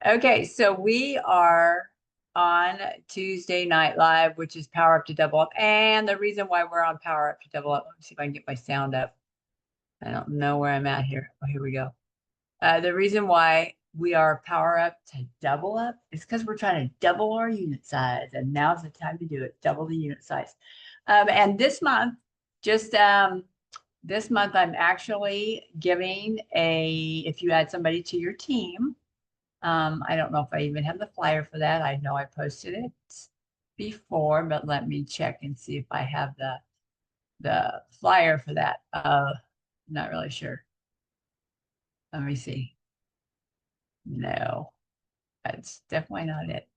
Okay, so we are on Tuesday Night Live, which is Power Up to Double Up. And the reason why we're on Power Up to Double Up, let me see if I can get my sound up. I don't know where I'm at here. Oh, here we go. The reason why we are Power Up to Double Up is because we're trying to double our unit size. And now's the time to do it, double the unit size. And this month, just this month, I'm actually giving if you add somebody to your team, I don't know if I even have the flyer for that. I know I posted it before, but let me check and see if I have the flyer for that. Not really sure. Let me see. No, that's definitely not it.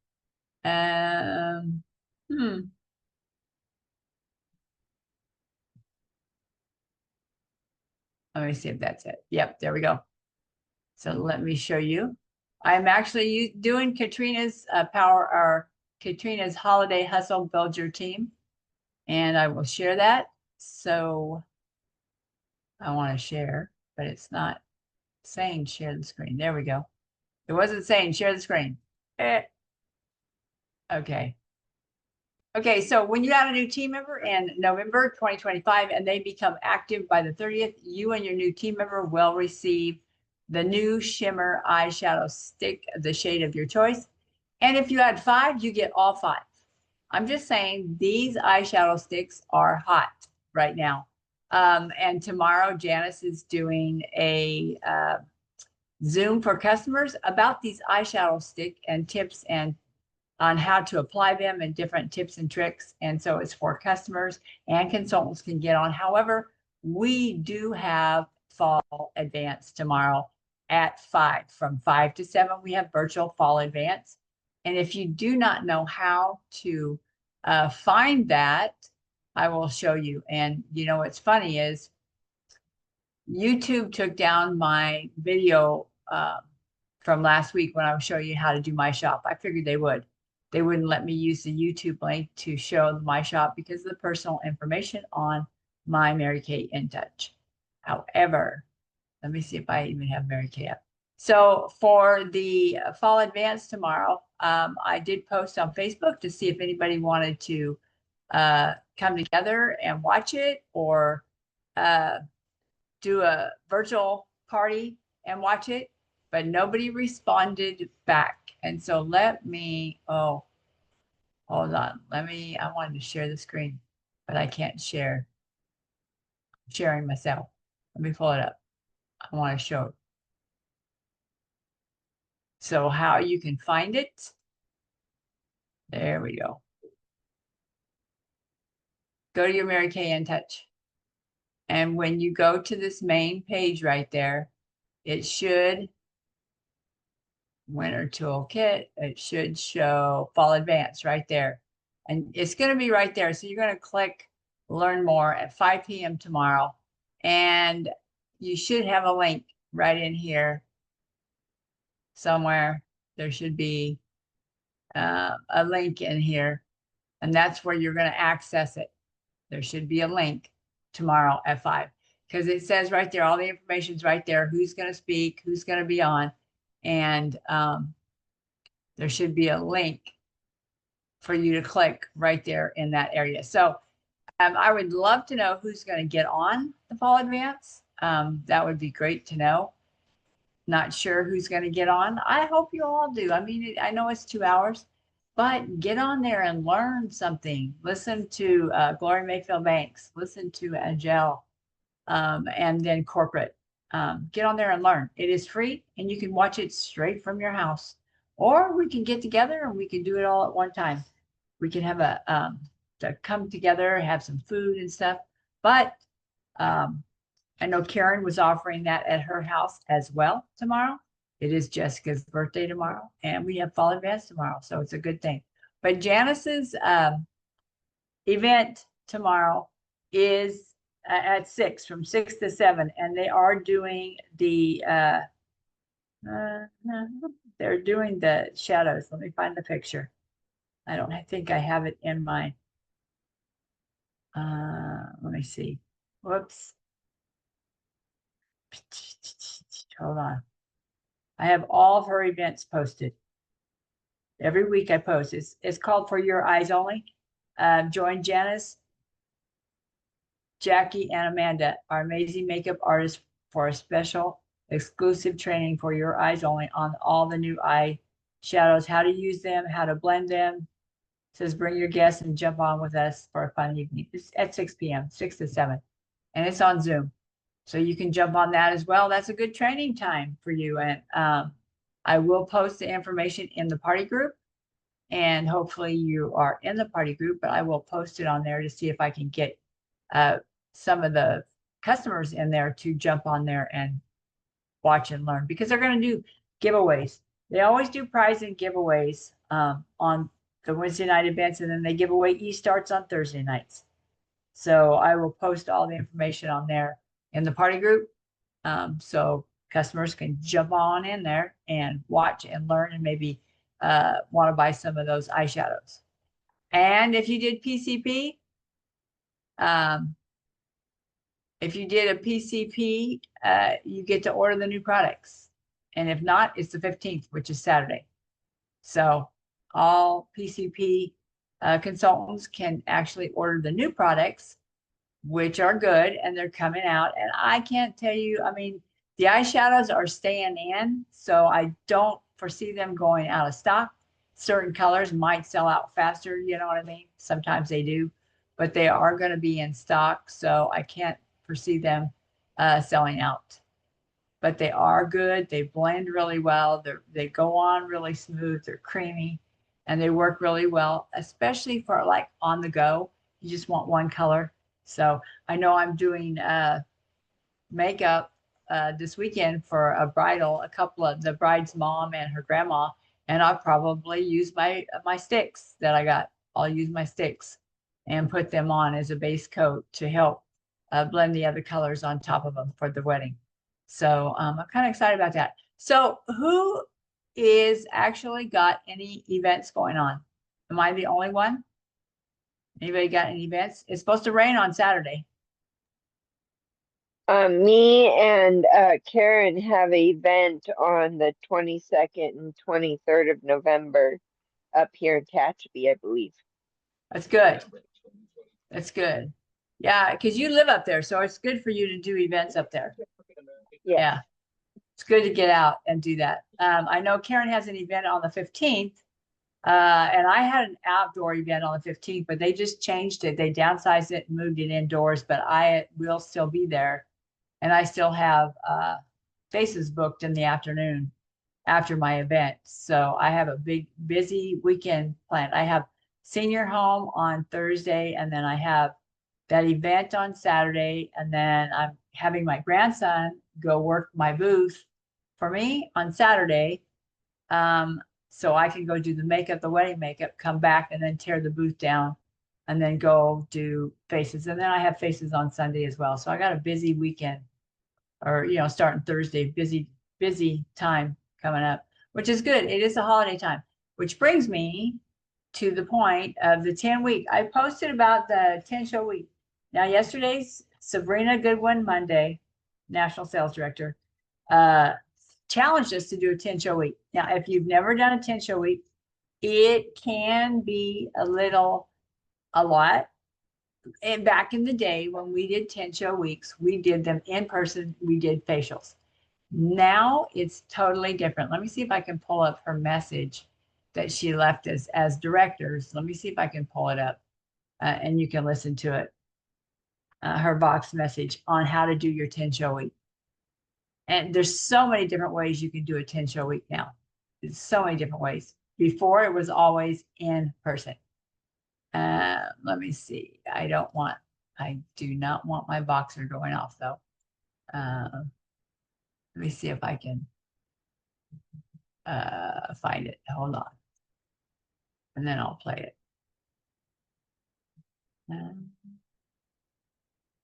Um, hmm. Let me see if that's it. Yep, there we go. So let me show you. I'm actually doing Katrina's Katrina's Holiday Hustle Build Your Team, and I will share that. So I want to share, but it's not saying share the screen. There we go. It wasn't saying share the screen. Okay. Okay, so when you add a new team member in November 2025 and they become active by the 30th, you and your new team member will receive the new shimmer eyeshadow stick, the shade of your choice. And if you add 5, you get all 5. I'm just saying these eyeshadow sticks are hot right now. And tomorrow, Janice is doing a Zoom for customers about these eyeshadow stick and tips and on how to apply them and different tips and tricks. And so it's for customers and consultants can get on. However, we do have fall advance tomorrow at 5. From 5 to 7, we have virtual fall advance. And if you do not know how to find that, I will show you. And you know what's funny is YouTube took down my video from last week when I was showing you how to do my shop. I figured they would. They wouldn't let me use the YouTube link to show my shop because of the personal information on my Mary Kay In Touch. However, let me see if I even have Mary Kay up. So for the fall advance tomorrow, I did post on Facebook to see if anybody wanted to come together and watch it or do a virtual party and watch it, but nobody responded back. And so let me, oh, hold on. I wanted to share the screen, but I can't share. I'm sharing myself. Let me pull it up. I want to show it. So how you can find it. There we go. Go to your Mary Kay In Touch. And when you go to this main page right there, it should winter toolkit, it should show fall advance right there. And it's going to be right there. So you're going to click learn more at 5 p.m. tomorrow. And you should have a link right in here somewhere. There should be a link in here. And that's where you're going to access it. There should be a link tomorrow at 5 because it says right there, all the information's right there. Who's going to speak, who's going to be on. And there should be a link for you to click right there in that area. So I would love to know who's going to get on the fall advance. That would be great to know. Not sure who's going to get on. I hope you all do. I mean, I know it's 2 hours, but get on there and learn something. Listen to Gloria Mayfield Banks. Listen to Angel, and then corporate. Get on there and learn. It is free, and you can watch it straight from your house. Or we can get together and we can do it all at one time. We can have to come together, have some food and stuff. But I know Karen was offering that at her house as well tomorrow. It is Jessica's birthday tomorrow, and we have fall advance tomorrow, so it's a good thing. But Janice's event tomorrow is at 6, from 6 to 7, and they are doing the they're doing the shadows. Let me find the picture. I think I have it in my let me see. Whoops. Hold on. I have all of her events posted. Every week I post. It's called For Your Eyes Only. Join Janice, Jackie, and Amanda, our amazing makeup artists, for a special exclusive training for your eyes only on all the new eye shadows, how to use them, how to blend them. It says bring your guests and jump on with us for a fun evening. It's at 6 p.m., 6 to 7. And it's on Zoom. So you can jump on that as well. That's a good training time for you. And I will post the information in the party group. And hopefully you are in the party group, but I will post it on there to see if I can get some of the customers in there to jump on there and watch and learn, because they're going to do giveaways. They always do prize and giveaways on the Wednesday night events, and then they give away e-starts on Thursday nights. So I will post all the information on there in the party group. So customers can jump on in there and watch and learn and maybe want to buy some of those eyeshadows. And if you did PCP, if you did a PCP, you get to order the new products. And if not, it's the 15th, which is Saturday. So all PCP consultants can actually order the new products, which are good, and they're coming out. And I can't tell you, I mean, the eyeshadows are staying in, so I don't foresee them going out of stock. Certain colors might sell out faster, you know what I mean? Sometimes they do, but they are going to be in stock, so I can't foresee them selling out. But they are good. They blend really well. They go on really smooth. They're creamy, and they work really well, especially for like on the go. You just want one color. So I know I'm doing makeup this weekend for a bridal, a couple of the bride's mom and her grandma, and I'll probably use my sticks that I got. I'll use my sticks and put them on as a base coat to help blend the other colors on top of them for the wedding. So I'm kind of excited about that. So who is actually got any events going on? Am I the only one? Anybody got any events? It's supposed to rain on Saturday. Me and Karen have an event on the 22nd and 23rd of November up here in Tehachapi, I believe. That's good. That's good. Yeah, because you live up there, so it's good for you to do events up there. Yes. Yeah, it's good to get out and do that. I know Karen has an event on the 15th, and I had an outdoor event on the 15th, but they just changed it. They downsized it and moved it indoors, but I will still be there. And I still have faces booked in the afternoon after my event. So I have a big, busy weekend planned. I have senior home on Thursday, and then I have that event on Saturday, and then I'm having my grandson go work my booth for me on Saturday. So I can go do the makeup, the wedding makeup, come back and then tear the booth down and then go do faces. And then I have faces on Sunday as well. So I got a busy weekend, or, you know, starting Thursday, busy time coming up, which is good. It is a holiday time, which brings me to the point of the 10-week. I posted about the 10 show week. Now, yesterday's Sabrina Goodwin Monday, National Sales Director, challenged us to do a 10 show week. Now, if you've never done a 10 show week, it can be a lot. And back in the day when we did 10 show weeks, we did them in person, we did facials. Now it's totally different. Let me see if I can pull up her message that she left us as directors. Let me see if I can pull it up and you can listen to it. Her box message on how to do your 10 show week. And there's so many different ways you can do a 10 show week now. There's so many different ways. Before it was always in person. Let me see. I do not want my boxer going off though. Let me see if I can find it. Hold on. And then I'll play it.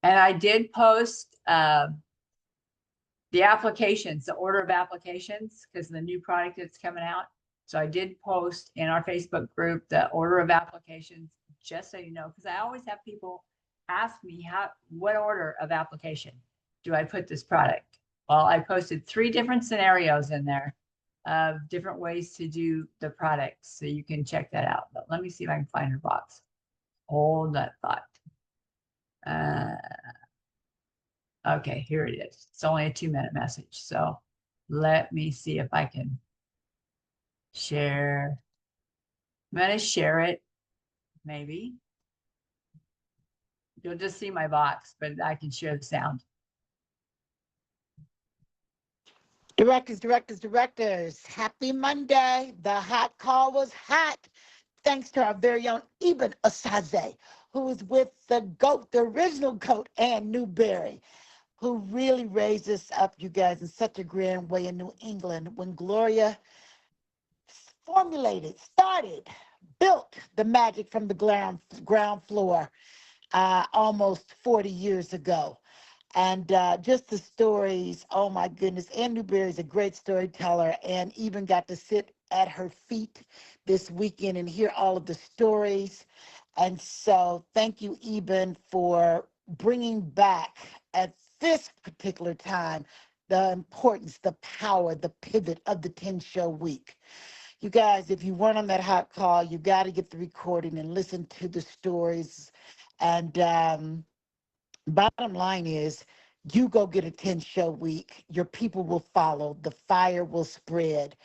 And I did post the applications, the order of applications, because the new product that's coming out. So I did post in our Facebook group the order of applications, just so you know, because I always have people ask me what order of application do I put this product? Well, I posted 3 different scenarios in there of different ways to do the products. So you can check that out. But let me see if I can find her box. Hold that thought. Okay, here it is. It's only a 2-minute message. So let me see if I can share. I'm going to share it, maybe. You'll just see my box, but I can share the sound. Directors, happy Monday. The hot call was hot. Thanks to our very own Eben Osaze, who is with the GOAT, the original GOAT, Ann Newberry, who really raised us up, you guys, in such a grand way in New England when Gloria built the magic from the ground floor almost 40 years ago. And just the stories, oh my goodness. Ann Newberry is a great storyteller, and even got to sit at her feet this weekend and hear all of the stories. And so thank you, Eben, for bringing back at this particular time the importance, the power, the pivot of the 10-show week. You guys, if you weren't on that hot call, you got to get the recording and listen to the stories. And bottom line is, you go get a 10-show week, your people will follow, the fire will spread.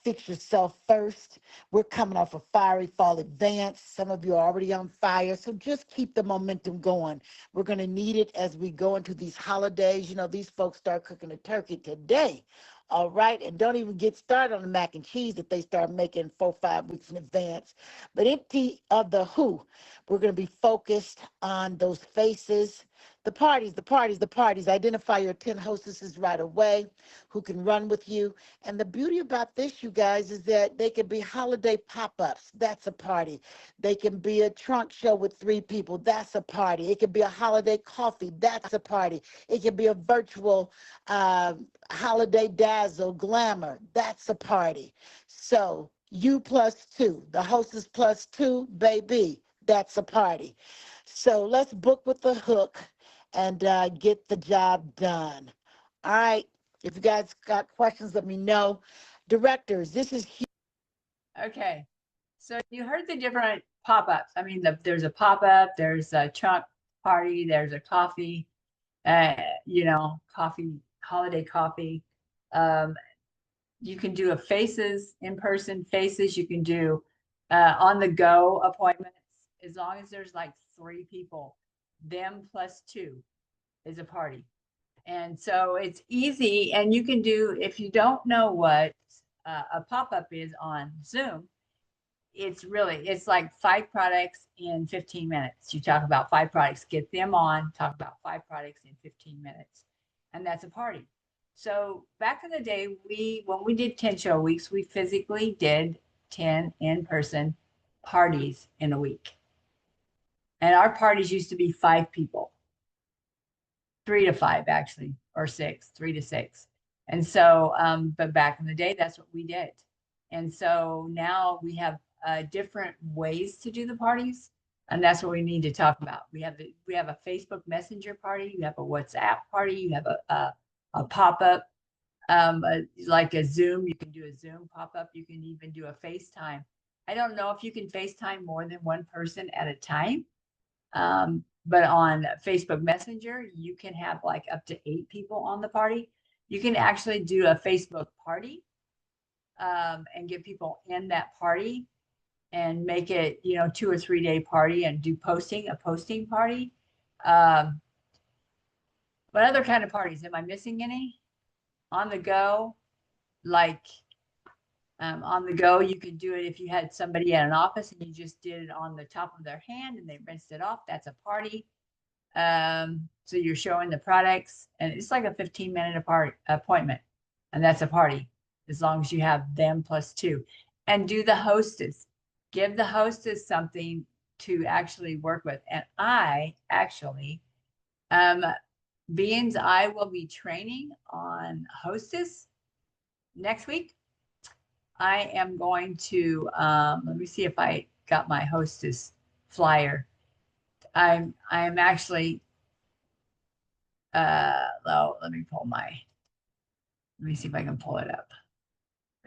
Fix yourself first. We're coming off a fiery fall advance. Some of you are already on fire, so just keep the momentum going. We're going to need it as we go into these holidays. You know, these folks start cooking a turkey today. All right, and don't even get started on the mac and cheese that they start making 4-5 weeks in advance. But empty of the who, we're going to be focused on those faces, the parties. Identify your 10 hostesses right away who can run with you. And the beauty about this, you guys, is that they can be holiday pop-ups. That's a party. They can be a trunk show with 3 people. That's a party. It could be a holiday coffee. That's a party. It could be a virtual holiday dazzle glamour. That's a party. So you +2, the hostess +2, baby, that's a party. So let's book with the hook and get the job done. All right. If you guys got questions, let me know. Directors, this is huge. Okay. So you heard the different pop-ups. I mean, there's a pop-up, there's a trunk party, there's a coffee, coffee, holiday coffee. You can do a faces, in-person faces. You can do on-the-go appointments, as long as there's like 3 people. Them +2 is a party. And so it's easy. And you can do, if you don't know what a pop-up is on Zoom, it's like 5 products in 15 minutes. You talk about 5 products, get them on, talk about 5 products in 15 minutes. And that's a party. So back in the day, when we did 10-show weeks, we physically did 10 in-person parties in a week. And our parties used to be 5 people, 3 to 5 actually, or 6, 3 to 6. And so, but back in the day, that's what we did. And so now we have different ways to do the parties. And that's what we need to talk about. We have a Facebook Messenger party. You have a WhatsApp party. You have a pop-up, like a Zoom. You can do a Zoom pop-up. You can even do a FaceTime. I don't know if you can FaceTime more than one person at a time. But on Facebook Messenger, you can have like up to 8 people on the party. You can actually do a Facebook party and get people in that party and make it, 2 or 3 day party and do a posting party. What other kind of parties? Am I missing any? On the go, like on the go, you could do it if you had somebody at an office and you just did it on the top of their hand and they rinsed it off. That's a party. So you're showing the products, and it's like a 15-minute appointment, and that's a party as long as you have them +2. And do the hostess. Give the hostess something to actually work with. And I actually, Beans, I will be training on hostess next week. I am going to, let me see if I got my hostess flyer. I'm actually, let me see if I can pull it up.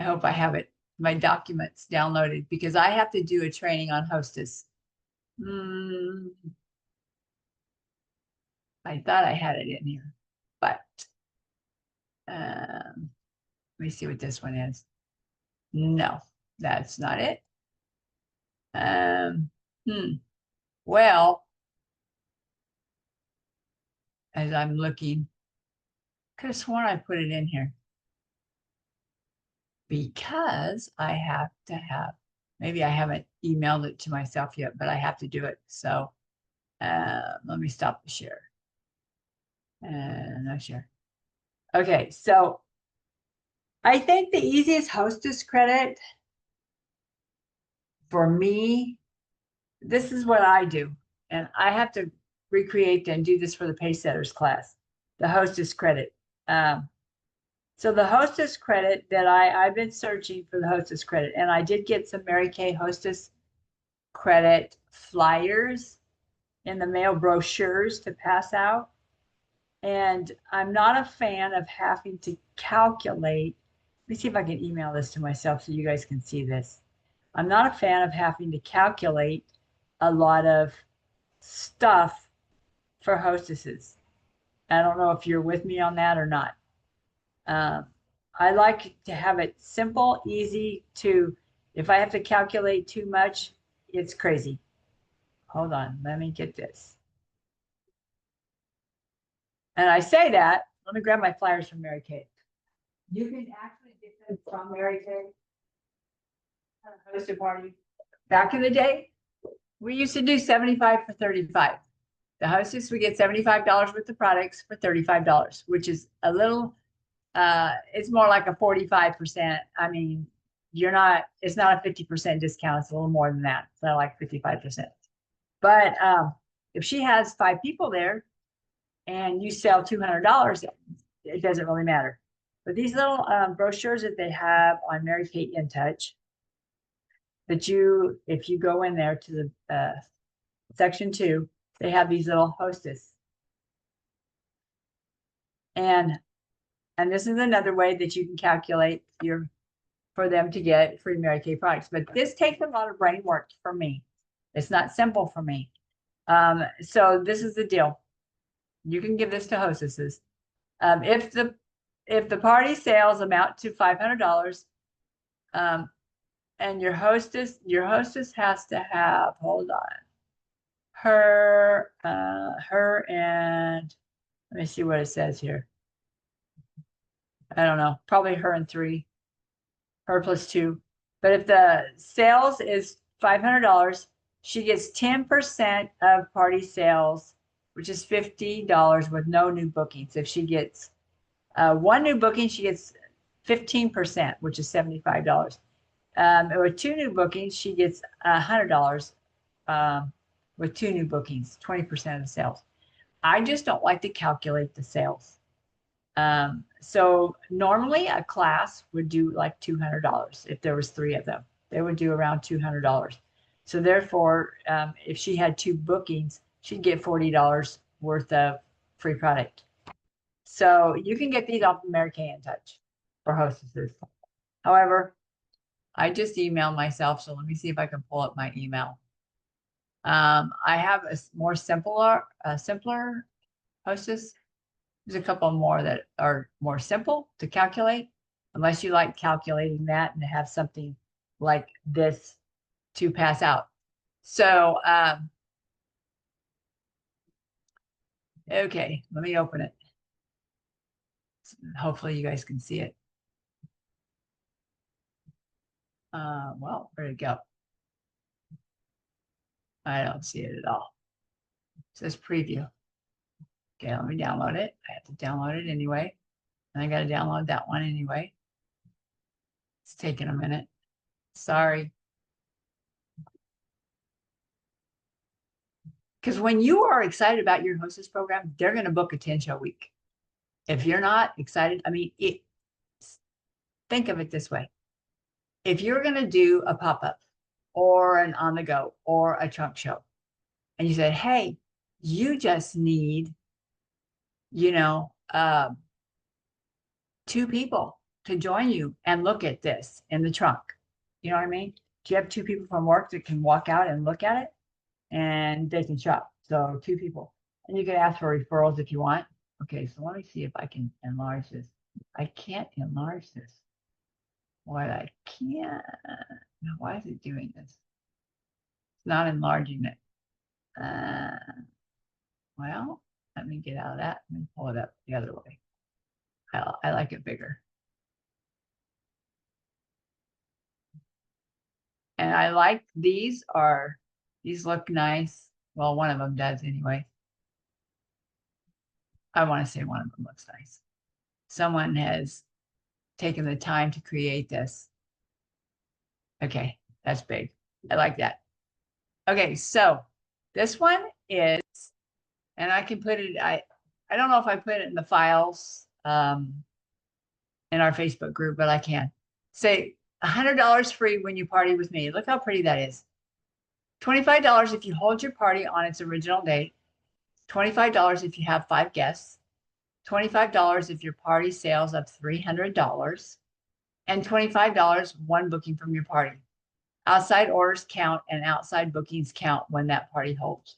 I hope I have it, my documents downloaded, because I have to do a training on Hostess. I thought I had it in here, but let me see what this one is. No, that's not it. Well, as I'm looking, could have sworn I put it in here because I have to have, maybe I haven't emailed it to myself yet, but I have to do it. So let me stop the share. No share. Okay, so I think the easiest Hostess credit for me, this is what I do, and I have to recreate and do this for the Pacesetters class, the Hostess credit. So the Hostess credit that I've been searching for the Hostess credit, and I did get some Mary Kay Hostess credit flyers in the mail, brochures to pass out. And I'm not a fan of having to calculate. Let me see if I can email this to myself so you guys can see this. I'm not a fan of having to calculate a lot of stuff for hostesses. I don't know if you're with me on that or not. I like to have it simple, easy to, if I have to calculate too much, it's crazy. Hold on, let me get this. And I say that, let me grab my flyers from Mary Kay. You can actually get them from Mary Kay. Hosted party. Back in the day, we used to do 75 for 35. The hostess would get $75 worth of products for $35, which is a little, it's more like a 45%. I mean, it's not a 50% discount. It's a little more than that. It's not like 55%. But if she has 5 people there and you sell $200, it doesn't really matter. But these little brochures that they have on Mary Kay In Touch, that if you go in there to the section 2, they have these little hostess. And this is another way that you can calculate for them to get free Mary Kay products. But this takes a lot of brain work for me. It's not simple for me. So this is the deal. You can give this to hostesses. If the party sales amount to $500, and your hostess has to have, hold on, her and, let me see what it says here. I don't know, probably her and 3, her plus 2. But if the sales is $500, she gets 10% of party sales, which is $50 with no new bookings. If she gets 1 new booking, she gets 15%, which is $75. With 2 new bookings, she gets $100 with 2 new bookings, 20% of the sales. I just don't like to calculate the sales. So normally a class would do like $200 if there was 3 of them. They would do around $200. So therefore, if she had 2 bookings, she'd get $40 worth of free product. So you can get these off of Mary Kay In Touch for hostesses. However, I just emailed myself, so let me see if I can pull up my email. I have a simpler hostess. There's a couple more that are more simple to calculate, unless you like calculating that and have something like this to pass out. So, okay, let me open it. Hopefully you guys can see it. Well, where'd it go? I don't see it at all. It says preview. Okay, let me download it. I have to download it anyway. And I got to download that one anyway. It's taking a minute. Sorry. Because when you are excited about your hostess program, they're going to book a 10-show week. If you're not excited, I mean, think of it this way. If you're going to do a pop-up or an on-the-go or a trunk show, and you said, hey, you just need, 2 people. to join you and look at this in the trunk. You know what I mean? Do you have two people from work that can walk out and look at it and they can shop? So two people, and you can ask for referrals if you want. Okay, so let me see if I can enlarge this. I can't enlarge this. What I can't, now why is it doing this? It's not enlarging it. Well, let me get out of that. Let me pull it up the other way. I like it bigger. And I like these look nice. Well, one of them does anyway. I want to say one of them looks nice. Someone has taken the time to create this. Okay, that's big. I like that. Okay, so this one is, and I can put it, I don't know if I put it in the files in our Facebook group, but I can. Say $100 free when you party with me. Look how pretty that is. $25 if you hold your party on its original date. $25 if you have 5 guests. $25 if your party sales of $300. And $25 one booking from your party. Outside orders count and outside bookings count when that party holds.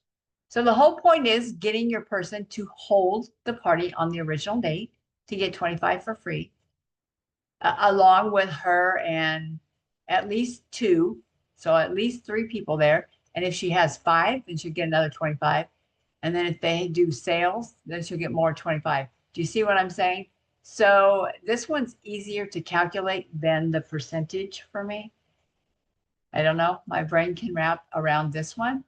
So the whole point is getting your person to hold the party on the original date to get 25 for free, along with her and at least 2. So at least 3 people there. And if she has 5, then she'll get another 25. And then if they do sales, then she'll get more 25. Do you see what I'm saying? So this one's easier to calculate than the percentage for me. I don't know. My brain can wrap around this one,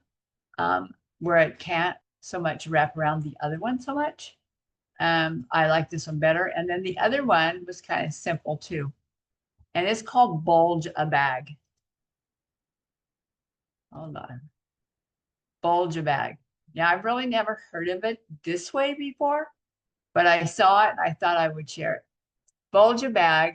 where it can't so much wrap around the other one so much. I like this one better. And then the other one was kind of simple too. And it's called Bulge a Bag. Hold on. Bulge a Bag. Yeah, I've really never heard of it this way before, but I saw it and I thought I would share it. Bulge a Bag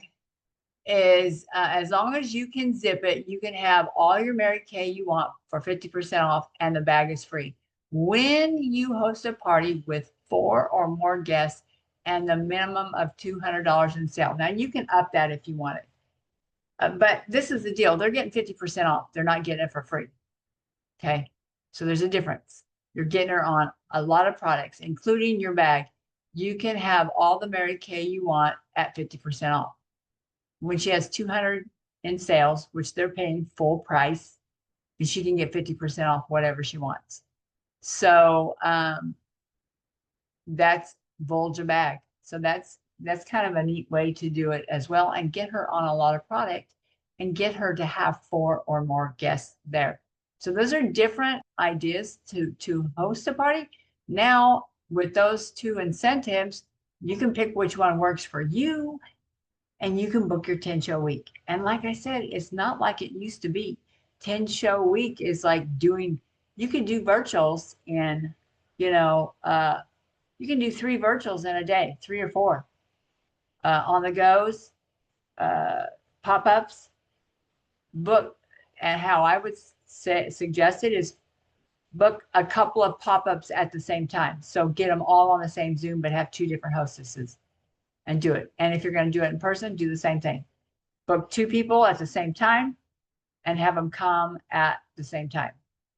is as long as you can zip it, you can have all your Mary Kay you want for 50% off and the bag is free. When you host a party with 4 or more guests and the minimum of $200 in sale. Now you can up that if you want it. But this is the deal. They're getting 50% off. They're not getting it for free. Okay. So there's a difference. You're getting her on a lot of products, including your bag. You can have all the Mary Kay you want at 50% off. When she has 200 in sales, which they're paying full price, and she can get 50% off whatever she wants. So that's Bulge a Bag. So that's kind of a neat way to do it as well and get her on a lot of product and get her to have 4 or more guests there. So those are different ideas to host a party. Now, with those 2 incentives, you can pick which one works for you and you can book your 10-show week. And like I said, it's not like it used to be. 10-show week is like you can do virtuals in, you can do 3 virtuals in a day, 3 or 4 on the goes, pop-ups, book. And how I would suggest it is book a couple of pop-ups at the same time. So get them all on the same Zoom, but have 2 different hostesses and do it. And if you're going to do it in person, do the same thing. Book 2 people at the same time and have them come at the same time.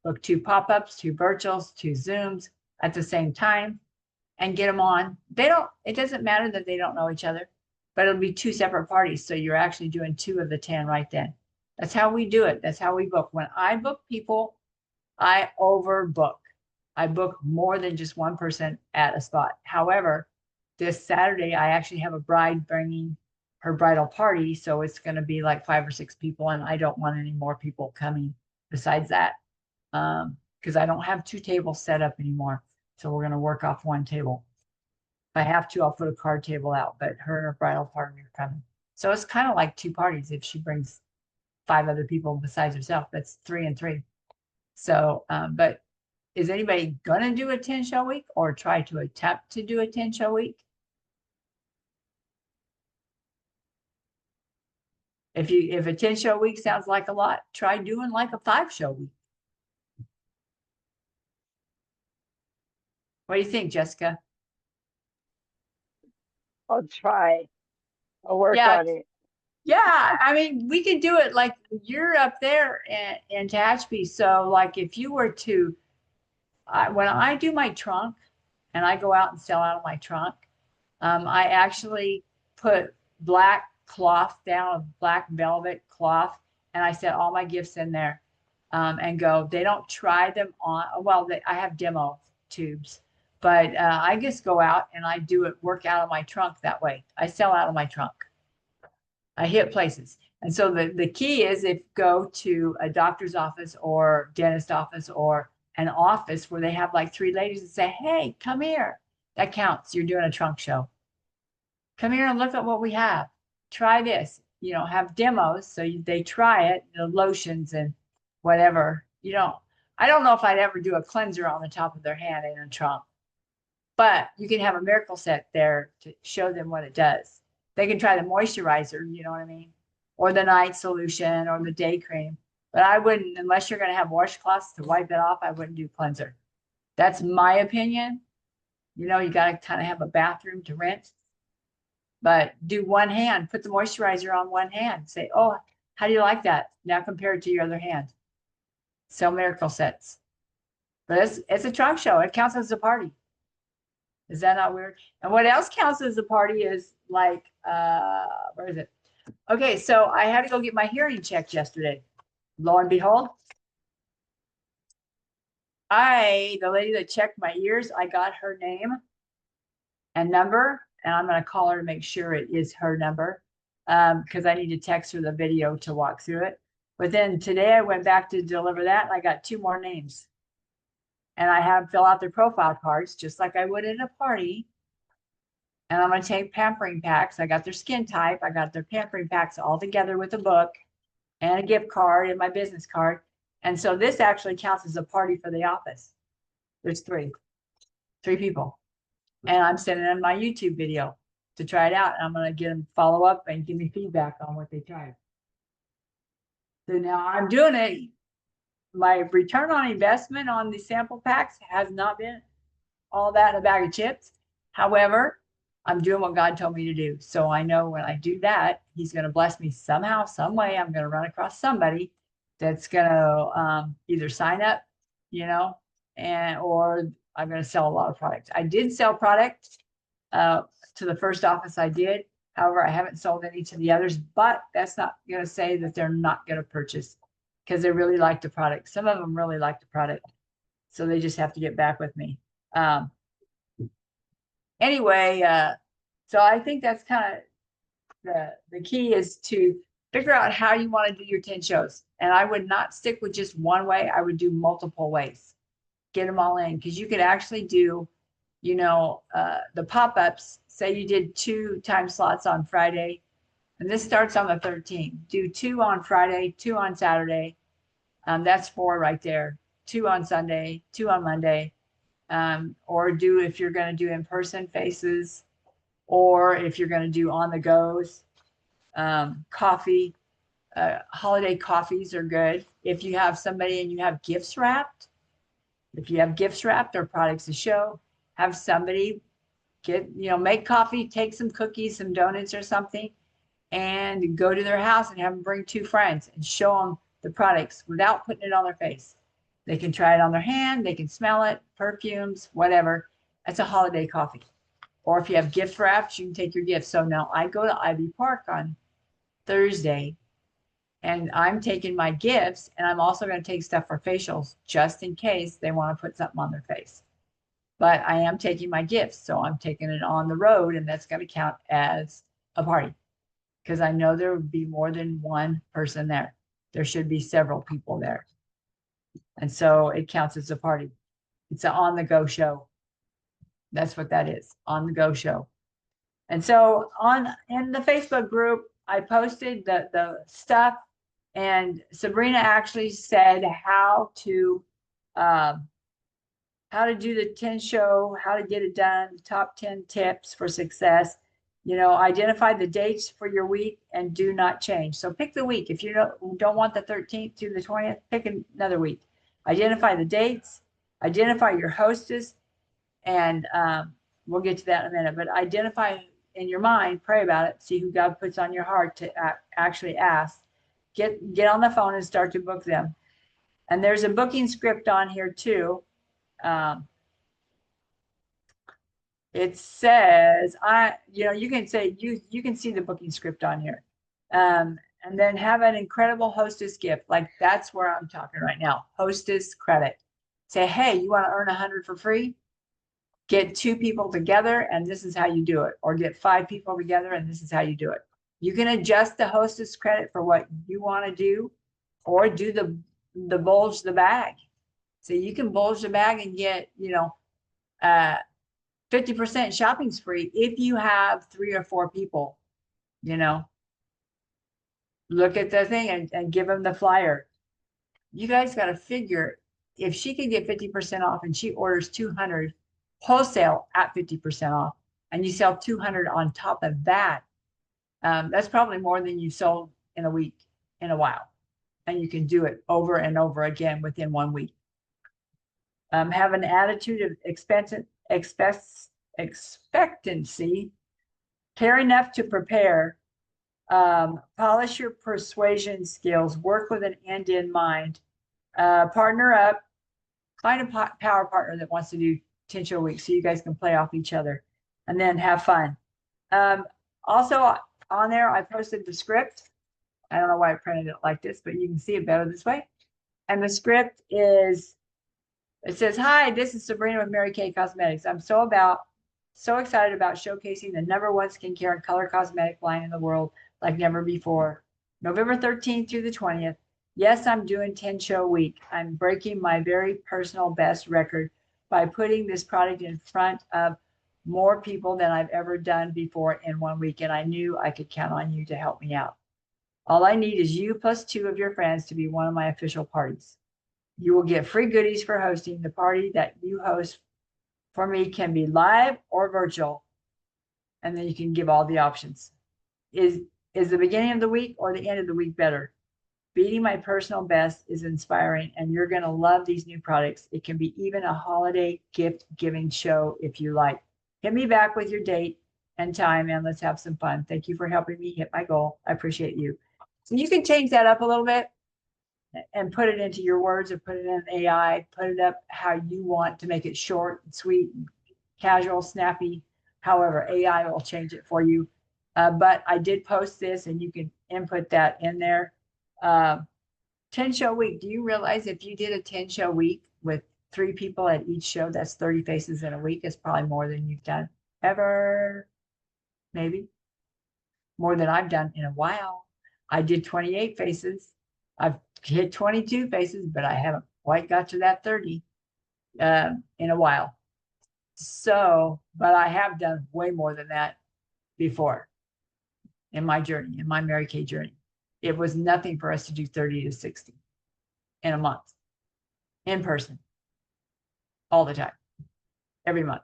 Book 2 pop-ups, 2 virtuals, 2 Zooms at the same time and get them on. It doesn't matter that they don't know each other, but it'll be 2 separate parties. So you're actually doing 2 of the 10 right then. That's how we do it. That's how we book. When I book people, I overbook. I book more than just one person at a spot. However, this Saturday, I actually have a bride bringing her bridal party. So it's going to be like 5 or 6 people. And I don't want any more people coming besides that. Because I don't have 2 tables set up anymore. So we're going to work off 1 table. If I have to, I'll put a card table out, but her and her bridal party are coming. So it's kind of like 2 parties. If she brings 5 other people besides herself, that's 3 and 3. So, but is anybody going to do a 10-show week or try to attempt to do a 10-show week? If a 10-show week sounds like a lot, try doing like a 5-show week. What do you think, Jessica? I'll try. I'll work Yeah. on it. Yeah, I mean, we could do it like you're up there in Tehachapi. So like if you were to, when I do my trunk and I go out and sell out of my trunk, I actually put black cloth down, black velvet cloth, and I set all my gifts in there, and go. They don't try them on. Well, I have demo tubes, but I just go out and I do it, work out of my trunk that way. I sell out of my trunk. I hit places. And so the key is if go to a doctor's office or dentist office or an office where they have like 3 ladies and say, hey, come here. That counts. You're doing a trunk show. Come here and look at what we have. Try this, have demos. So they try it, the lotions and whatever. I don't know if I'd ever do a cleanser on the top of their hand in a trunk, but you can have a miracle set there to show them what it does. They can try the moisturizer, you know what I mean? Or the night solution or the day cream. But I wouldn't, unless you're going to have washcloths to wipe it off, I wouldn't do cleanser. That's my opinion. You got to kind of have a bathroom to rinse. But do one hand, put the moisturizer on one hand. Say, oh, how do you like that? Now compare it to your other hand. Sell miracle sets. But it's a trunk show. It counts as a party. Is that not weird? And what else counts as a party is like, where is it? Okay, so I had to go get my hearing checked yesterday. Lo and behold, the lady that checked my ears, I got her name and number, and I'm going to call her to make sure it is her number, because I need to text her the video to walk through it. But then today I went back to deliver that, and I got 2 more names. And I have them fill out their profile cards, just like I would at a party. And I'm going to take pampering packs. I got their skin type. I got their pampering packs all together with a book and a gift card and my business card. And so this actually counts as a party for the office. There's 3 people. And I'm sending them my YouTube video to try it out. And I'm going to get them follow up and give me feedback on what they tried. So now I'm doing it. My return on investment on the sample packs has not been all that in a bag of chips. However, I'm doing what God told me to do. So I know when I do that, he's going to bless me somehow, some way. I'm going to run across somebody that's going to either sign up, or I'm going to sell a lot of products. I did sell products to the first office I did. However, I haven't sold any to the others, but that's not going to say that they're not going to purchase because they really like the product. Some of them really like the product. So they just have to get back with me. Anyway, so I think that's kind of the key is to figure out how you want to do your 10 shows. And I would not stick with just one way. I would do multiple ways. Get them all in, because you could actually do, the pop-ups. Say you did 2 time slots on Friday, and this starts on the 13th. Do 2 on Friday, 2 on Saturday. That's 4 right there. 2 on Sunday, 2 on Monday. Or do, if you're going to do in-person faces, or if you're going to do on the goes, coffee, holiday coffees are good. If you have somebody and you have gifts wrapped, or products to show, have somebody make coffee, take some cookies, some donuts or something, and go to their house and have them bring 2 friends and show them the products without putting it on their face. They can try it on their hand. They can smell it, perfumes, whatever. That's a holiday coffee. Or if you have gift wraps, you can take your gifts. So now I go to Ivy Park on Thursday, and I'm taking my gifts, and I'm also going to take stuff for facials just in case they want to put something on their face. But I am taking my gifts, so I'm taking it on the road, and that's going to count as a party because I know there would be more than one person there. There should be several people there. And so it counts as a party. It's an on-the-go show. That's what that is, on-the-go show. And so in the Facebook group, I posted the stuff, and Sabrina actually said how to do the 10 show, how to get it done, top 10 tips for success. Identify the dates for your week and do not change. So pick the week. If you don't want the 13th to the 20th, pick another week. Identify the dates, identify your hostess, and we'll get to that in a minute, but identify in your mind, pray about it, see who God puts on your heart to actually ask. Get on the phone and start to book them. And there's a booking script on here too. It says, you can say, you can see the booking script on here. And then have an incredible hostess gift. Like that's where I'm talking right now. Hostess credit. Say, hey, you want to earn 100 for free? Get 2 people together and this is how you do it. Or get 5 people together and this is how you do it. You can adjust the hostess credit for what you want to do, or do the bulge the bag. So you can bulge the bag and get, 50% shopping spree if you have 3 or 4 people, look at the thing and give them the flyer. You guys got to figure, if she can get 50% off and she orders 200 wholesale at 50% off, and you sell 200 on top of that, that's probably more than you sold in a week, in a while. And you can do it over and over again within 1 week. Have an attitude of expectancy, care enough to prepare, polish your persuasion skills, work with an end in mind, partner up, find a power partner that wants to do 10 show weeks so you guys can play off each other, and then have fun. Also on there, I posted the script. I don't know why I printed it like this, but you can see it better this way. And the script is, it says, hi, this is Sabrina with Mary Kay Cosmetics. I'm so excited about showcasing the #1 skincare and color cosmetic line in the world like never before. November 13th through the 20th. Yes, I'm doing 10 show week. I'm breaking my very personal best record by putting this product in front of more people than I've ever done before in 1 week. And I knew I could count on you to help me out. All I need is you plus 2 of your friends to be one of my official parties. You will get free goodies for hosting. The party that you host for me can be live or virtual. And then you can give all the options. Is the beginning of the week or the end of the week better? Beating my personal best is inspiring, and you're going to love these new products. It can be even a holiday gift giving show if you like. Hit me back with your date and time, and let's have some fun. Thank you for helping me hit my goal. I appreciate you. So you can change that up a little bit and put it into your words, or put it in AI, put it up how you want to make it short and sweet, and casual, snappy. However, AI will change it for you. But I did post this, and you can input that in there. 10 show week. Do you realize if you did a 10 show week with 3 people at each show, that's 30 faces in a week? It's probably more than you've done ever. Maybe more than I've done in a while. I did 28 faces. I've hit 22 faces, but I haven't quite got to that 30 in a while. So, but I have done way more than that before in my journey, in my Mary Kay journey. It was nothing for us to do 30 to 60 in a month, in person, all the time, every month.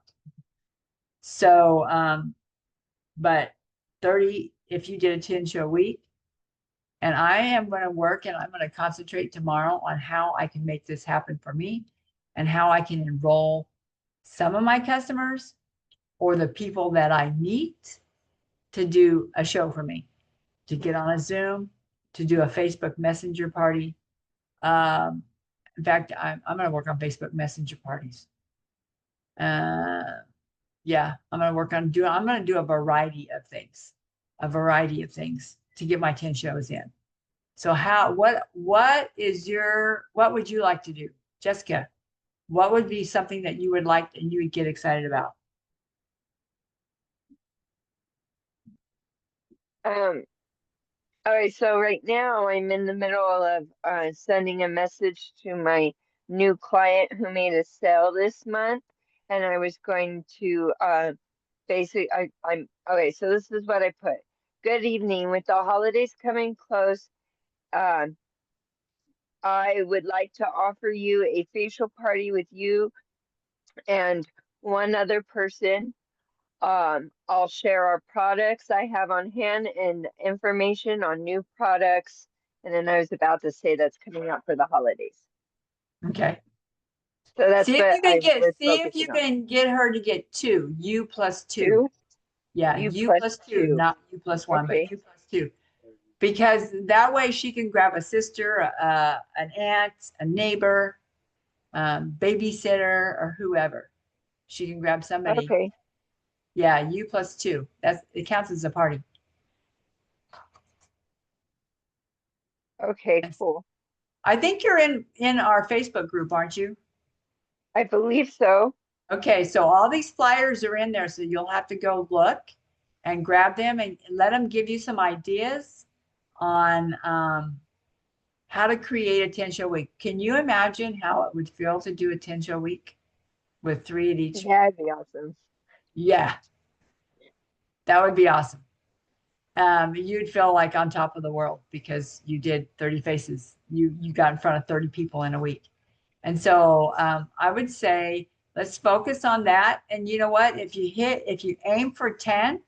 So, but 30, if you did a 10 show week, and I am going to work, and I'm going to concentrate tomorrow on how I can make this happen for me, and how I can enroll some of my customers or the people that I meet to do a show for me, to get on a Zoom, to do a Facebook Messenger party. In fact, I'm going to work on Facebook Messenger parties. Yeah, I'm going to do a variety of things to get my 10 shows in. So what would you like to do? Jessica, what would be something that you would like and you would get excited about? All right, so right now I'm in the middle of sending a message to my new client who made a sale this month, and I was going to basically I'm okay, so this is what I put. Good evening. With the holidays coming close, I would like to offer you a facial party with you and one other person. I'll share our products I have on hand and information on new products. And then I was about to say that's coming out for the holidays. Okay. So that's see if you can get her to get 2, you plus 2. Yeah, U U plus plus two, two. not U plus one, Okay. but U plus two. Because that way she can grab a sister, an aunt, a neighbor, babysitter, or whoever. She can grab somebody. Okay. Yeah, U plus two. It counts as a party. Okay, Yes. cool. I think you're in our Facebook group, aren't you? I believe so. Okay, so all these flyers are in there, so you'll have to go look and grab them and let them give you some ideas on how to create a 10-show week. Can you imagine how it would feel to do a 10-show week with 3 at each? That'd be awesome. Yeah, that would be awesome. You'd feel like on top of the world because you did 30 faces. You got in front of 30 people in a week. And so I would say let's focus on that. And you know what? If you aim for 10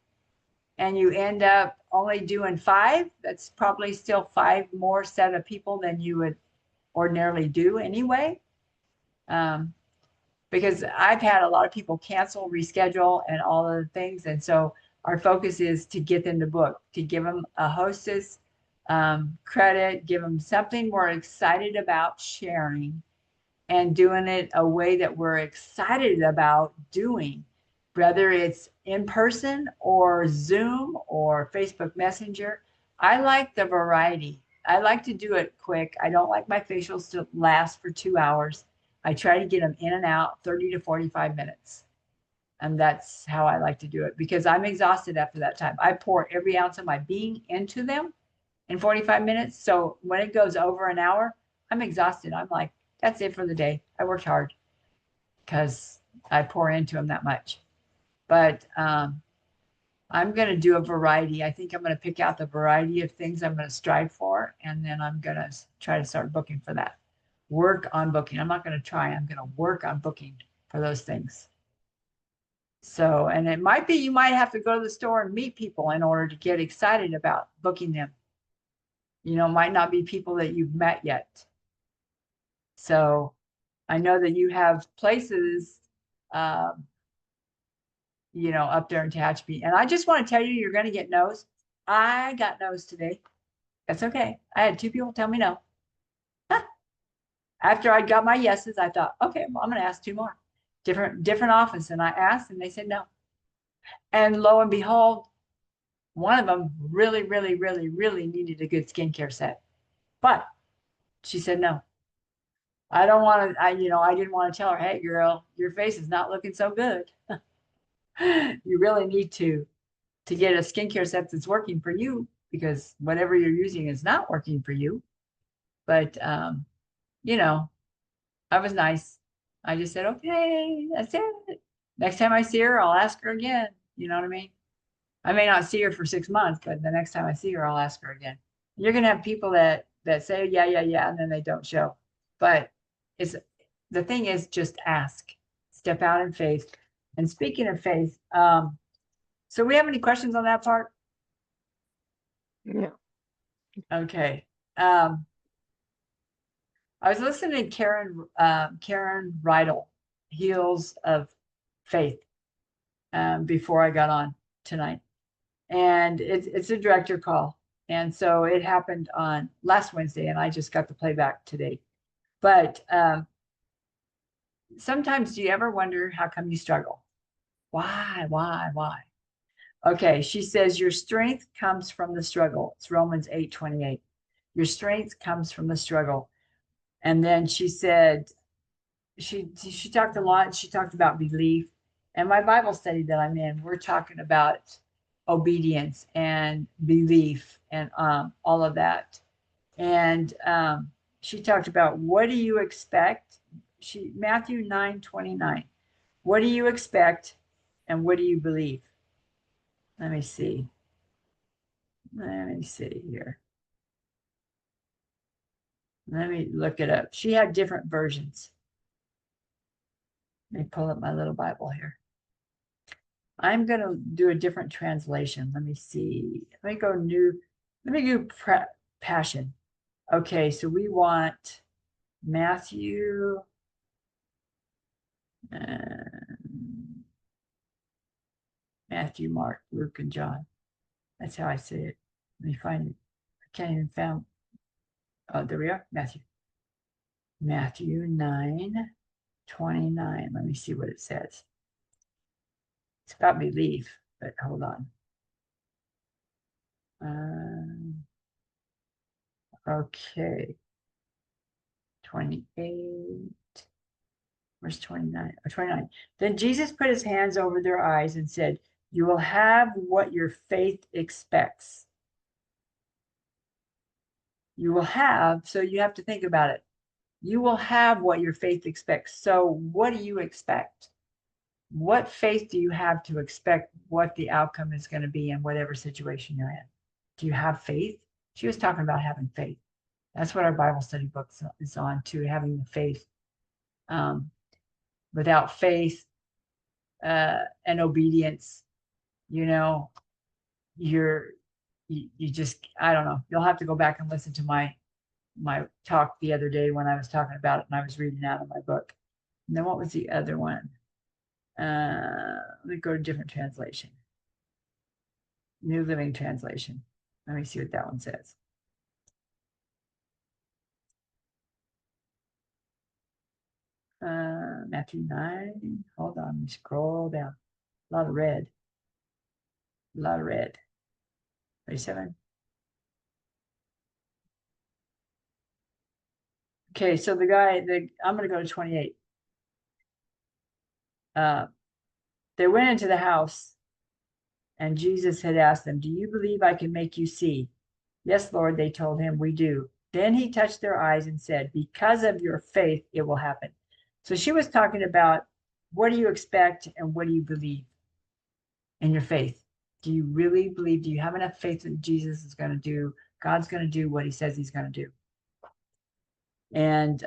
and you end up only doing 5, that's probably still 5 more set of people than you would ordinarily do anyway. Because I've had a lot of people cancel, reschedule, and all of the things. And so our focus is to get them to book, to give them a hostess credit, give them something we're excited about sharing and doing it a way that we're excited about doing, whether it's in person or Zoom or Facebook Messenger. I like the variety. I like to do it quick. I don't like my facials to last for 2 hours. I try to get them in and out 30 to 45 minutes. And that's how I like to do it because I'm exhausted after that time. I pour every ounce of my being into them in 45 minutes. So when it goes over an hour, I'm exhausted. I'm like, that's it for the day. I worked hard because I pour into them that much. But I'm going to do a variety. I think I'm going to pick out the variety of things I'm going to strive for. And then I'm going to try to start booking for that. Work on booking. I'm not going to try. I'm going to work on booking for those things. So, and it might be you might have to go to the store and meet people in order to get excited about booking them. You know, might not be people that you've met yet. So I know that you have places, you know, up there in Tehachapi. And I just want to tell you, you're going to get no's. I got no's today. That's okay. I had 2 people tell me no. After I got my yeses, I thought, okay, well, I'm going to ask 2 more. Different office. And I asked and they said no. And lo and behold, one of them really, really, really, really needed a good skincare set. But she said no. I don't want to, I didn't want to tell her, hey, girl, your face is not looking so good. You really need to get a skincare set that's working for you because whatever you're using is not working for you. But, you know, I was nice. I just said, okay, that's it. Next time I see her, I'll ask her again. You know what I mean? I may not see her for 6 months, but the next time I see her, I'll ask her again. You're going to have people that say, yeah, yeah, yeah, and then they don't show. But the thing is just ask, step out in faith. And speaking of faith, so we have any questions on that part? No. Okay. I was listening to Karen Rydell, Heels of Faith, before I got on tonight. And it's a director call. And so it happened on last Wednesday, and I just got the playback today. But sometimes do you ever wonder how come you struggle? Why? Okay, she says your strength comes from the struggle. It's Romans 8:28. Your strength comes from the struggle. And then she said, she talked a lot. She talked about belief. And my Bible study that I'm in, we're talking about obedience and belief and all of that. And she talked about what do you expect? Matthew 9:29. What do you expect and what do you believe? Let me see. Let me see here. Let me look it up. She had different versions. Let me pull up my little Bible here. I'm going to do a different translation. Let me see. Let me go new. Let me do Passion. Okay, so we want Matthew. Matthew, Mark, Luke, and John. That's how I say it. Let me find it. I can't even find. Oh, there we are. Matthew. Matthew 9:29. Let me see what it says. It's about belief, but hold on. Okay. 28. Verse 29 or 29. Then Jesus put his hands over their eyes and said, "You will have what your faith expects." You will have, so you have to think about it. You will have what your faith expects. So what do you expect? What faith do you have to expect what the outcome is going to be in whatever situation you're in? Do you have faith? She was talking about having faith. That's what our Bible study book is on, too, having the faith. Without faith and obedience, you know, you just, I don't know. You'll have to go back and listen to my talk the other day when I was talking about it and I was reading out of my book. And then what was the other one? Let me go to different translation. New Living Translation. Let me see what that one says. Matthew 9. Hold on, let me scroll down. A lot of red. A lot of red. 37. Okay, so I'm going to go to 28. They went into the house, and Jesus had asked them, "Do you believe I can make you see?" "Yes, Lord," they told him, "we do." Then he touched their eyes and said, "Because of your faith, it will happen." So she was talking about, what do you expect and what do you believe in your faith? Do you really believe? Do you have enough faith that Jesus is going to do? God's going to do what he says he's going to do. And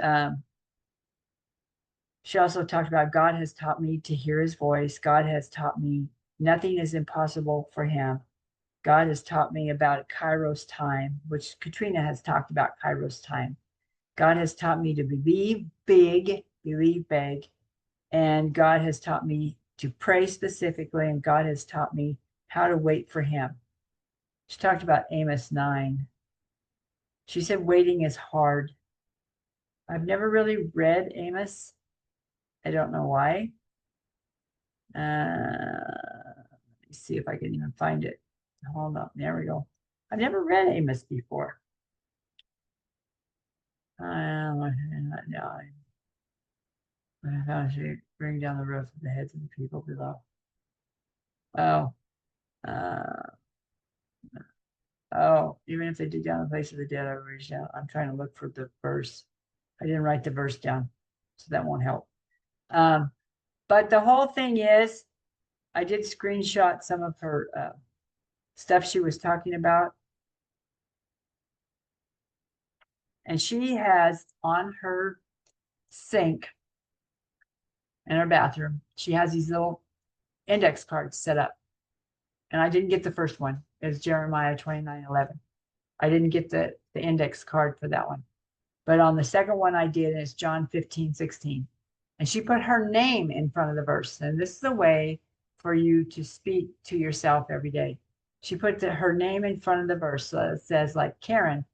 she also talked about, God has taught me to hear his voice. God has taught me nothing is impossible for him. God has taught me about Kairos time, which Katrina has talked about Kairos time. God has taught me to believe big, and God has taught me to pray specifically, and God has taught me how to wait for him. She talked about Amos 9. She said waiting is hard. I've never really read Amos. I don't know why. Let me see if I can even find it. Hold on. There we go. I've never read Amos before. No, bring down the roof of the heads of the people below. Even if they dig down the place of the dead, I will reach out. I'm trying to look for the verse. I didn't write the verse down, so that won't help. But the whole thing is, I did screenshot some of her stuff she was talking about. And she has on her sink in her bathroom, she has these little index cards set up. And I didn't get the first one. It's Jeremiah 29:11. I didn't get the index card for that one. But on the second one I did, and it's John 15:16. And she put her name in front of the verse. And this is a way for you to speak to yourself every day. She put her name in front of the verse. So it says, like, Karen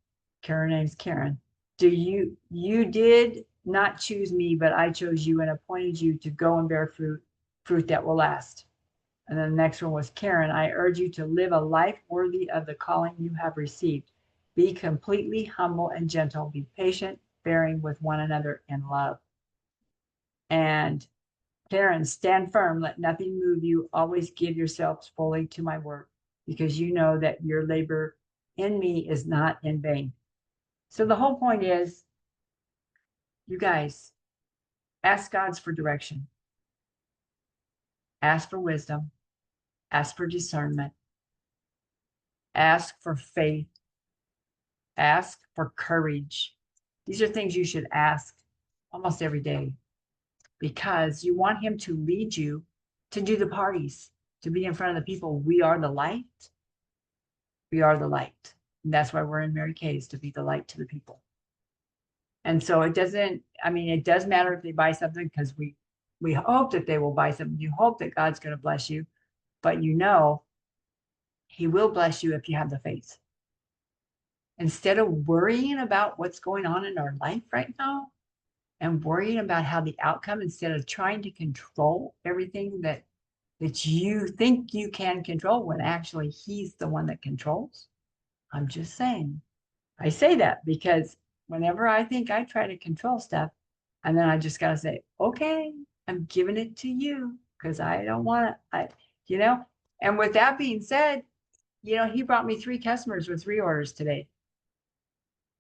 name's Karen. You did not choose me, but I chose you and appointed you to go and bear fruit that will last. And then the next one was, Karen, I urge you to live a life worthy of the calling you have received. Be completely humble and gentle. Be patient, bearing with one another in love. And Karen, stand firm. Let nothing move you. Always give yourselves fully to my work, because you know that your labor in me is not in vain. So the whole point is, you guys, ask God for direction. Ask for wisdom. Ask for discernment. Ask for faith. Ask for courage. These are things you should ask almost every day, because you want him to lead you to do the parties, to be in front of the people. We are the light. We are the light. And that's why we're in Mary Kay's, to be the light to the people. And so it does matter if they buy something, because we hope that they will buy something. You hope that God's going to bless you. but you know, he will bless you if you have the faith. Instead of worrying about what's going on in our life right now and worrying about how the outcome, instead of trying to control everything that you think you can control when actually he's the one that controls. I'm just saying. I say that because whenever I think I try to control stuff, and then I just got to say, okay, I'm giving it to you because I don't want to, and with that being said, he brought me 3 customers with reorders today.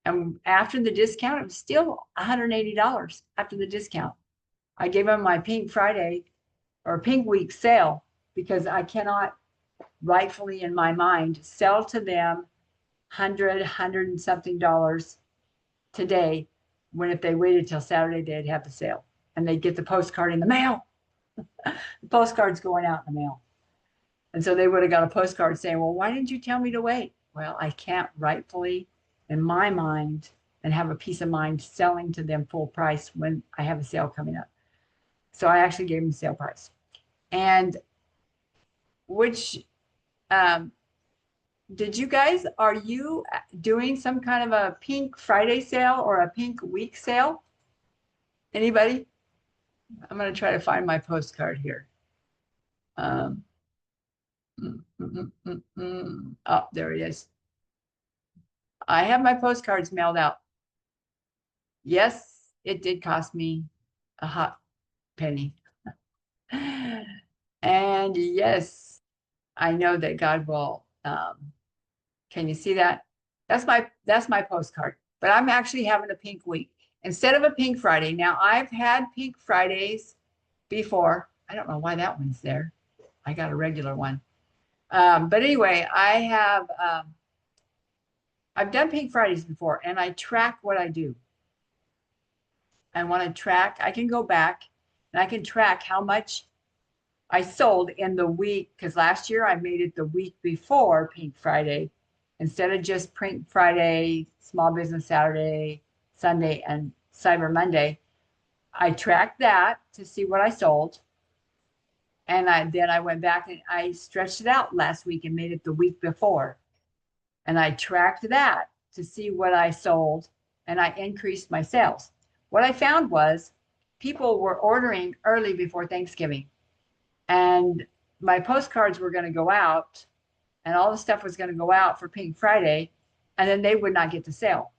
And after the discount, it was still $180 after the discount. I gave him my Pink Friday or Pink Week sale because I cannot rightfully in my mind sell to them $100 and something today, when if they waited till Saturday, they'd have the sale and they'd get the postcard in the mail. The postcard's going out in the mail. And so they would have got a postcard saying, well, why didn't you tell me to wait? Well, I can't rightfully in my mind and have a peace of mind selling to them full price when I have a sale coming up. So I actually gave them sale price. And which, did you guys, are you doing some kind of a Pink Friday sale or a Pink Week sale? Anybody? I'm going to try to find my postcard here. Oh, there it is. I have my postcards mailed out. Yes, it did cost me a hot penny. And yes, I know that God will, can you see that? That's my postcard, but I'm actually having a Pink Week instead of a Pink Friday. Now I've had Pink Fridays before. I don't know why that one's there. I got a regular one. But anyway, I've done Pink Fridays before and I track what I do. I want to track, I can go back and I can track how much I sold in the week, because last year I made it the week before Pink Friday instead of just Pink Friday, Small Business Saturday, Sunday, and Cyber Monday. I tracked that to see what I sold. And then I went back and I stretched it out last week and made it the week before. And I tracked that to see what I sold and I increased my sales. What I found was people were ordering early before Thanksgiving. And my postcards were going to go out and all the stuff was going to go out for Pink Friday. And then they would not get the sale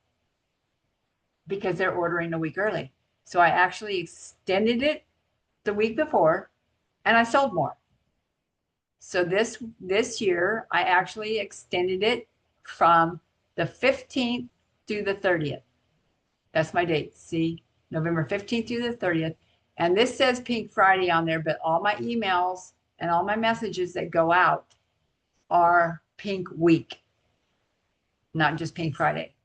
because they're ordering a week early. So I actually extended it the week before and I sold more. So this year, I actually extended it from the 15th through the 30th. That's my date. See, November 15th through the 30th. And this says Pink Friday on there, but all my emails and all my messages that go out are Pink Week, not just Pink Friday.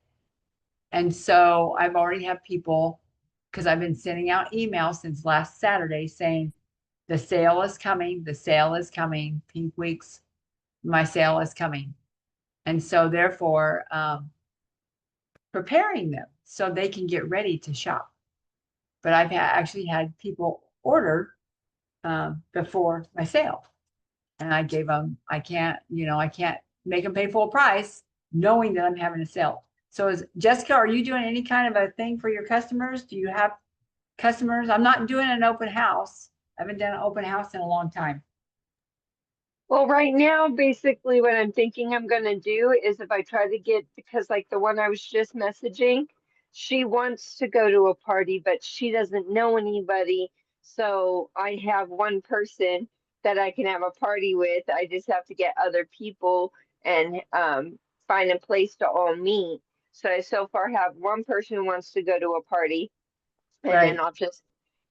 And so I've already had people, because I've been sending out emails since last Saturday saying, the sale is coming, the sale is coming, Pink Weeks, my sale is coming. And so therefore, preparing them so they can get ready to shop. But I've actually had people order before my sale. And I gave them, I can't make them pay full price knowing that I'm having a sale. So Jessica, are you doing any kind of a thing for your customers? Do you have customers? I'm not doing an open house. I haven't done an open house in a long time. Well, right now, basically what I'm thinking I'm going to do is if I try to get, because like the one I was just messaging, she wants to go to a party, but she doesn't know anybody. So I have one person that I can have a party with. I just have to get other people and find a place to all meet. So I so far have one person who wants to go to a party, and Right. then I'll just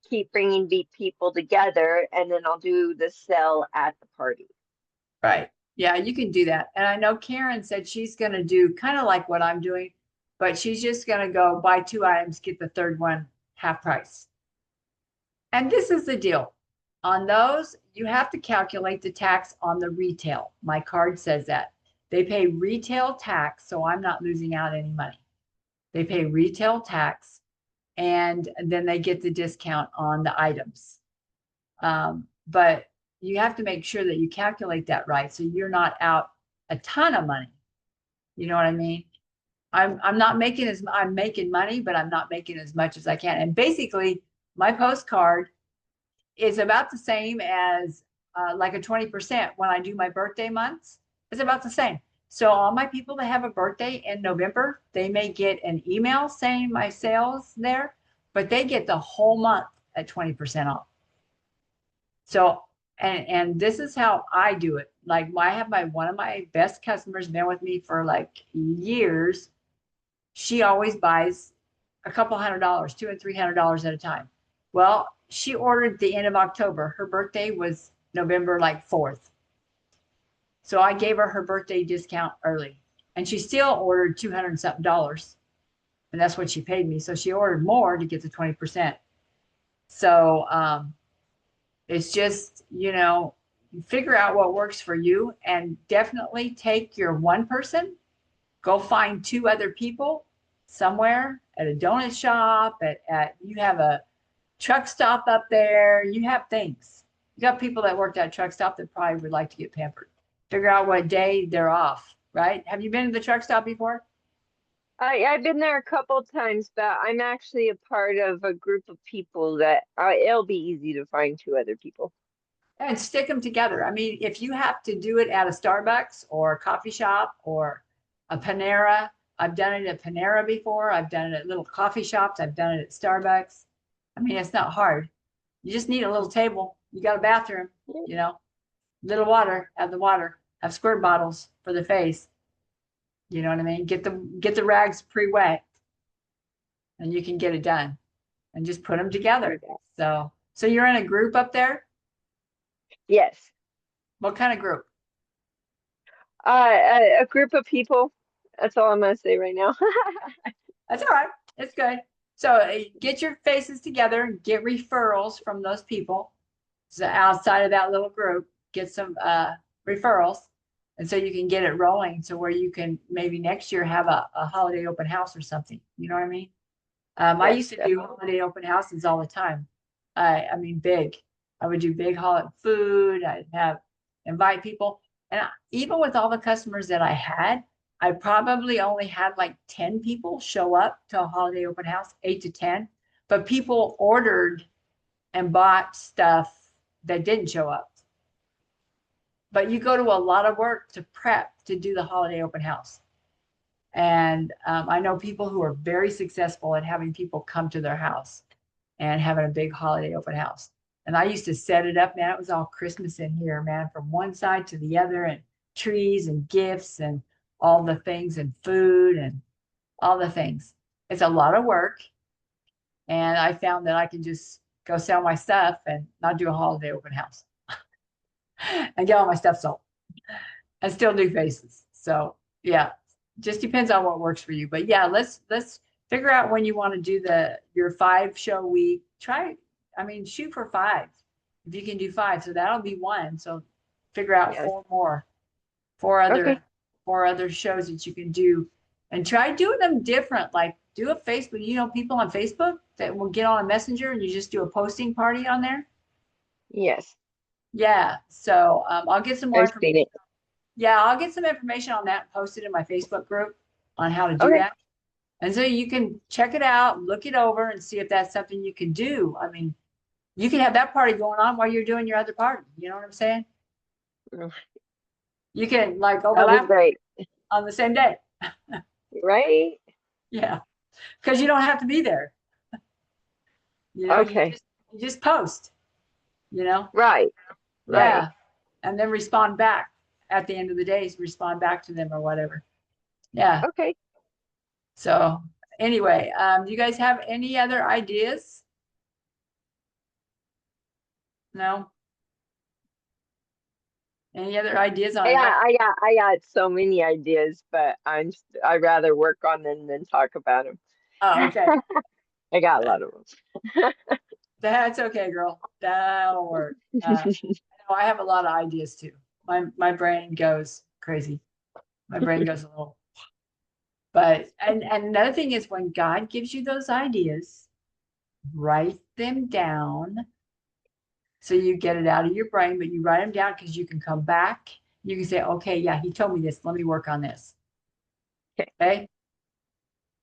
keep bringing people together, and then I'll do the sell at the party. Right. Yeah, you can do that. And I know Karen said she's going to do kind of like what I'm doing, but she's just going to go buy 2 items, get the third one half price. And this is the deal. On those, you have to calculate the tax on the retail. My card says that. They pay retail tax, so I'm not losing out any money. They pay retail tax, and then they get the discount on the items. But you have to make sure that you calculate that right. So you're not out a ton of money. You know what I mean? I'm not making I'm making money, but I'm not making as much as I can. And basically my postcard is about the same as like a 20% when I do my birthday months. It's about the same. So all my people that have a birthday in November, they may get an email saying my sales there, but they get the whole month at 20% off. So, and this is how I do it. Like I have one of my best customers been with me for like years. She always buys a couple $100, $200 and $300 at a time. Well, she ordered at the end of October. Her birthday was November like 4th. So I gave her birthday discount early, and she still ordered 200 and something dollars. And that's what she paid me. So she ordered more to get the 20%. So, it's just, figure out what works for you, and definitely take your one person, go find two other people somewhere at a donut shop, you have a truck stop up there, you have things. You got people that work at a truck stop that probably would like to get pampered. Figure out what day they're off, right? Have you been to the truck stop before? I've been there a couple times, but I'm actually a part of a group of people that it'll be easy to find two other people. And stick them together. I mean, if you have to do it at a Starbucks or a coffee shop or a Panera, I've done it at Panera before. I've done it at little coffee shops. I've done it at Starbucks. I mean, it's not hard. You just need a little table. You got a bathroom, little water, have the water, have squirt bottles for the face. You know what I mean? Get the rags pre-wet, and you can get it done, and just put them together. So you're in a group up there? Yes. What kind of group? A group of people. That's all I'm gonna say right now. That's all right. It's good. So get your faces together and get referrals from those people. So outside of that little group, get some referrals. And so you can get it rolling, so where you can maybe next year have a holiday open house or something. You know what I mean? I Yes, used to do holiday open houses all the time. I mean, big. I would do big holiday food. I'd invite people. And even with all the customers that I had, I probably only had like 10 people show up to a holiday open house, 8 to 10. But people ordered and bought stuff that didn't show up. But you go to a lot of work to prep to do the holiday open house. And I know people who are very successful at having people come to their house and having a big holiday open house. And I used to set it up, man. It was all Christmas in here, man, from one side to the other, and trees and gifts and all the things and food and all the things. It's a lot of work. And I found that I can just go sell my stuff and not do a holiday open house and get all my stuff sold and still do faces. So yeah, just depends on what works for you. But yeah, let's figure out when you want to do your 5-show week. Shoot for 5 if you can do 5. So that'll be 1. So figure out 4 more, 4 other shows that you can do, and try doing them different. Like do a Facebook, people on Facebook that will get on a messenger and you just do a posting party on there. Yes. Yeah. So I'll get some more I've seen information. it. Yeah, I'll get some information on that and post it in my Facebook group on how to do Okay. that. And so you can check it out, look it over, and see if that's something you can do. I mean, you can have that party going on while you're doing your other party. You know what I'm saying? Mm. You can like That'll be overlap great. on the same day. Right? Yeah, because you don't have to be there. Okay. You just post. Right. Yeah, Right. and then respond back at the end of the day. Respond back to them or whatever. Yeah. Okay. So anyway, do you guys have any other ideas? No? Any other ideas on Yeah, how? I got so many ideas, but I'd rather work on them than talk about them. Oh, okay. I got a lot of them. That's okay, girl. That'll work. I have a lot of ideas too. My brain goes crazy. My brain goes a little. But and another thing is, when God gives you those ideas, write them down So you get it out of your brain, but you write them down because you can come back. You can say, okay, yeah, he told me this. Let me work on this. Okay. Okay.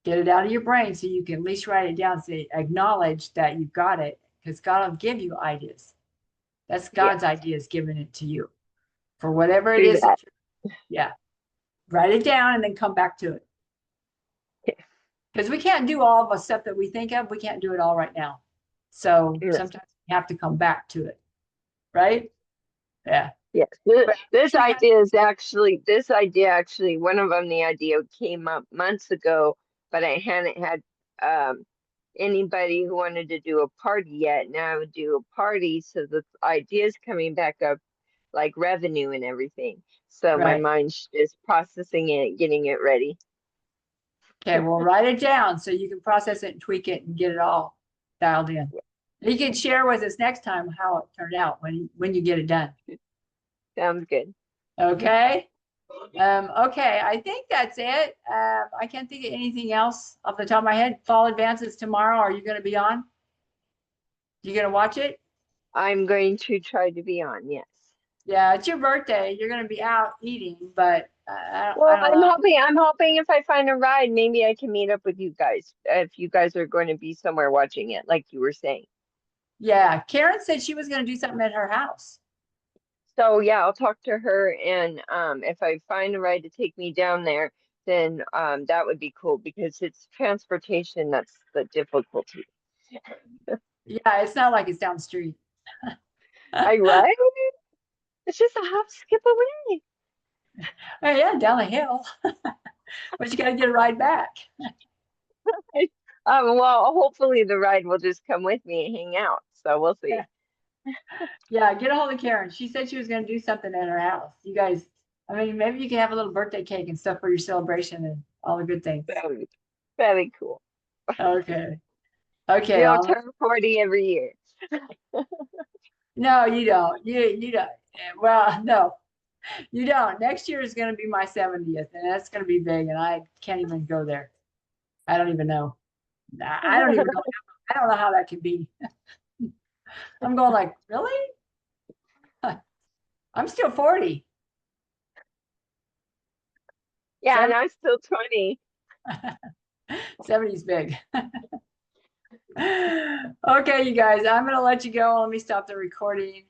Get it out of your brain so you can at least write it down. Say, acknowledge that you've got it because God will give you ideas. That's God's ideas giving it to you for whatever it Do is. that. Yeah. Write it down and then come back to it. Okay. Because we can't do all the stuff that we think of. We can't do it all right now. So Yes. sometimes we have to come back to it. Right? Yeah. Yes, But this you have- idea is actually, one of them, the idea came up months ago, but I hadn't had anybody who wanted to do a party yet. Now I would do a party, so the idea's coming back up, like revenue and everything. So my Right. mind's just processing it, getting it ready. Okay, well, write it down so you can process it and tweak it and get it all dialed in. You can share with us next time how it turned out when you get it done. Sounds good. Okay. Okay, I think that's it. I can't think of anything else off the top of my head. Fall advances tomorrow. Are you going to be on? You going to watch it? I'm going to try to be on, yes. Yeah, it's your birthday. You're going to be out eating, but I Well, don't know. I'm hoping if I find a ride, maybe I can meet up with you guys, if you guys are going to be somewhere watching it, like you were saying. Yeah, Karen said she was going to do something at her house. So yeah, I'll talk to her, and if I find a ride to take me down there, then that would be cool because it's transportation that's the difficulty. Yeah, it's not like it's down the street. I right? It's just a hop, skip away. Oh, yeah, down the hill. But you got to get a ride back. Well, hopefully the ride will just come with me and hang out. So we'll see. Yeah, get a hold of Karen. She said she was going to do something at her house. You guys, I mean, maybe you can have a little birthday cake and stuff for your celebration and all the good things. That'd be cool. Okay. We Okay. all turn 40 every year. No, you don't. You don't. Well, no, you don't. Next year is going to be my 70th, and that's going to be big, and I can't even go there. I don't even know. I don't even know. I don't know how that could be. I'm going like, really? I'm still 40. Yeah, and I'm still 20. 70's big. Okay, you guys, I'm going to let you go. Let me stop the recording.